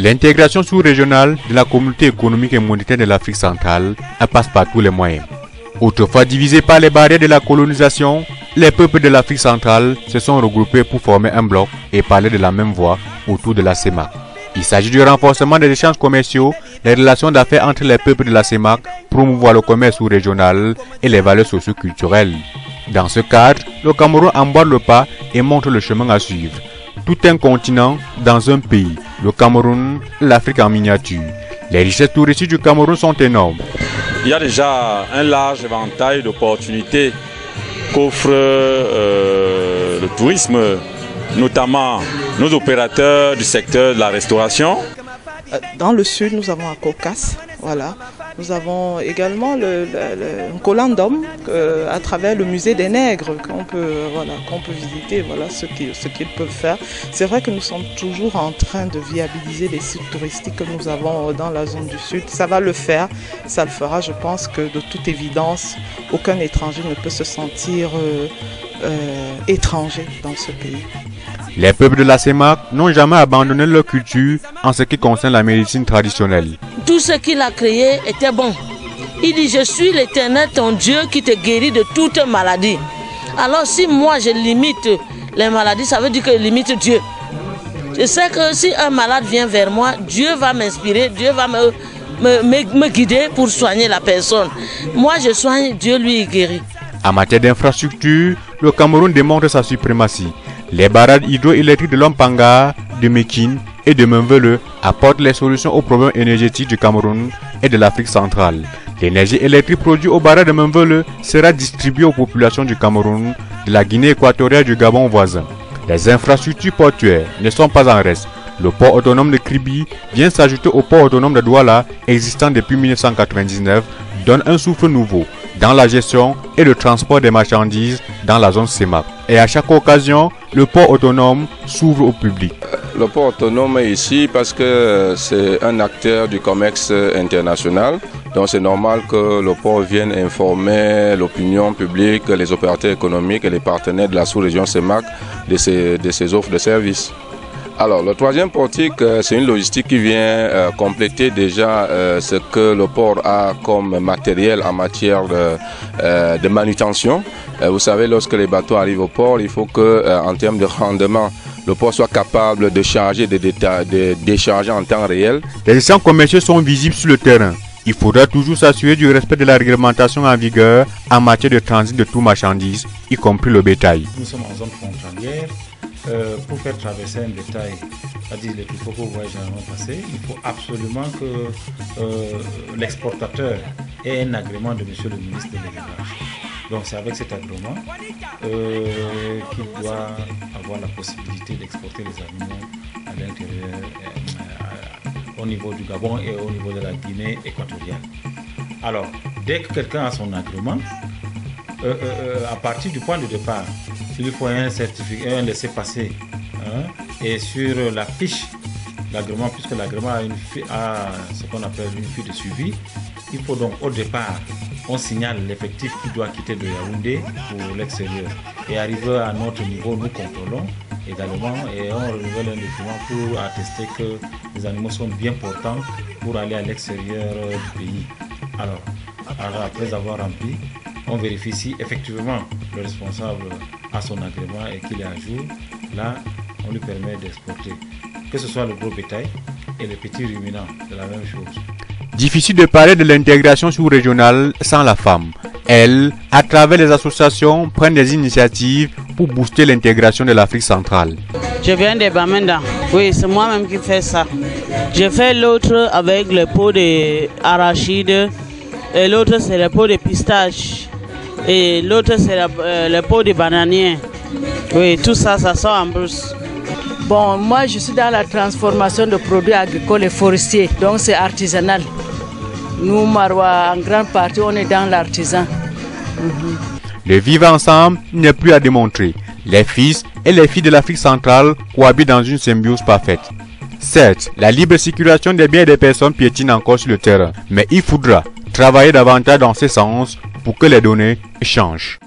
L'intégration sous-régionale de la communauté économique et monétaire de l'Afrique centrale passe par tous les moyens. Autrefois divisés par les barrières de la colonisation, les peuples de l'Afrique centrale se sont regroupés pour former un bloc et parler de la même voix autour de la CEMAC. Il s'agit du renforcement des échanges commerciaux, les relations d'affaires entre les peuples de la CEMAC, promouvoir le commerce sous-régional et les valeurs socio-culturelles. Dans ce cadre, le Cameroun emboîte le pas et montre le chemin à suivre. Tout un continent dans un pays, le Cameroun, l'Afrique en miniature. Les richesses touristiques du Cameroun sont énormes. Il y a déjà un large éventail d'opportunités qu'offre le tourisme, notamment nos opérateurs du secteur de la restauration. Dans le sud, nous avons à Caucase, voilà. Nous avons également un Colandom à travers le musée des nègres qu'on peut visiter, voilà ce qu'ils peuvent faire. C'est vrai que nous sommes toujours en train de viabiliser les sites touristiques que nous avons dans la zone du sud. Ça va le faire, ça le fera. Je pense que de toute évidence, aucun étranger ne peut se sentir étranger dans ce pays. Les peuples de la CEMAC n'ont jamais abandonné leur culture en ce qui concerne la médecine traditionnelle. Tout ce qu'il a créé était bon. Il dit, je suis l'Éternel, ton Dieu, qui te guérit de toute maladie. Alors si moi je limite les maladies, ça veut dire que je limite Dieu. Je sais que si un malade vient vers moi, Dieu va m'inspirer, Dieu va me guider pour soigner la personne. Moi je soigne, Dieu lui guérit. En matière d'infrastructure, le Cameroun démontre sa suprématie. Les barrages hydroélectriques de Lompanga, de Mékine et de Menvele apportent les solutions aux problèmes énergétiques du Cameroun et de l'Afrique centrale. L'énergie électrique produite au barrage de Menvele sera distribuée aux populations du Cameroun, de la Guinée équatoriale et du Gabon voisin. Les infrastructures portuaires ne sont pas en reste. Le port autonome de Kribi vient s'ajouter au port autonome de Douala, existant depuis 1999, donne un souffle nouveau dans la gestion et le transport des marchandises dans la zone CEMAC. Et à chaque occasion, le port autonome s'ouvre au public. Le port autonome est ici parce que c'est un acteur du commerce international. Donc c'est normal que le port vienne informer l'opinion publique, les opérateurs économiques et les partenaires de la sous-région CEMAC de ces offres de services. Alors le troisième portique, c'est une logistique qui vient compléter déjà ce que le port a comme matériel en matière de manutention. Vous savez, lorsque les bateaux arrivent au port, il faut que, en termes de rendement, le port soit capable de charger, de décharger en temps réel. Les échanges commerciaux sont visibles sur le terrain. Il faudra toujours s'assurer du respect de la réglementation en vigueur en matière de transit de tout marchandise, y compris le bétail. Nous sommes en zone frontalière. Pour faire traverser un bétail, c'est-à-dire les plus gros voyages généralement passés, il faut absolument que l'exportateur ait un agrément de monsieur le ministre de l'élevage. Donc c'est avec cet agrément qu'il doit avoir la possibilité d'exporter les animaux à l'intérieur, au niveau du Gabon et au niveau de la Guinée équatoriale. Alors, dès que quelqu'un a son agrément, à partir du point de départ, il faut un certificat, un laissez-passer, et sur la fiche l'agrément, puisque l'agrément a ce qu'on appelle une fiche de suivi, il faut donc au départ, on signale l'effectif qui doit quitter de Yaoundé pour l'extérieur. Et arrivé à notre niveau, nous contrôlons également et on renouvelle un document pour attester que les animaux sont bien portants pour aller à l'extérieur du pays. Alors, après avoir rempli, on vérifie si effectivement le responsable a son agrément et qu'il est à jour. Là, on lui permet d'exporter. Que ce soit le gros bétail et les petits ruminants, c'est la même chose. Difficile de parler de l'intégration sous-régionale sans la femme. Elle, à travers les associations, prend des initiatives pour booster l'intégration de l'Afrique centrale. Je viens de Bamenda. Oui, c'est moi-même qui fais ça. Je fais l'autre avec le pot d'arachide et l'autre c'est le pot de pistache et l'autre c'est le pot de bananier. Oui, tout ça, ça sort en brousse. Bon, moi je suis dans la transformation de produits agricoles et forestiers, donc c'est artisanal. Nous, Marois, en grande partie, on est dans l'artisan. Le vivre ensemble n'est plus à démontrer. Les fils et les filles de l'Afrique centrale cohabitent dans une symbiose parfaite. Certes, la libre circulation des biens et des personnes piétine encore sur le terrain, mais il faudra travailler davantage dans ce sens pour que les données changent.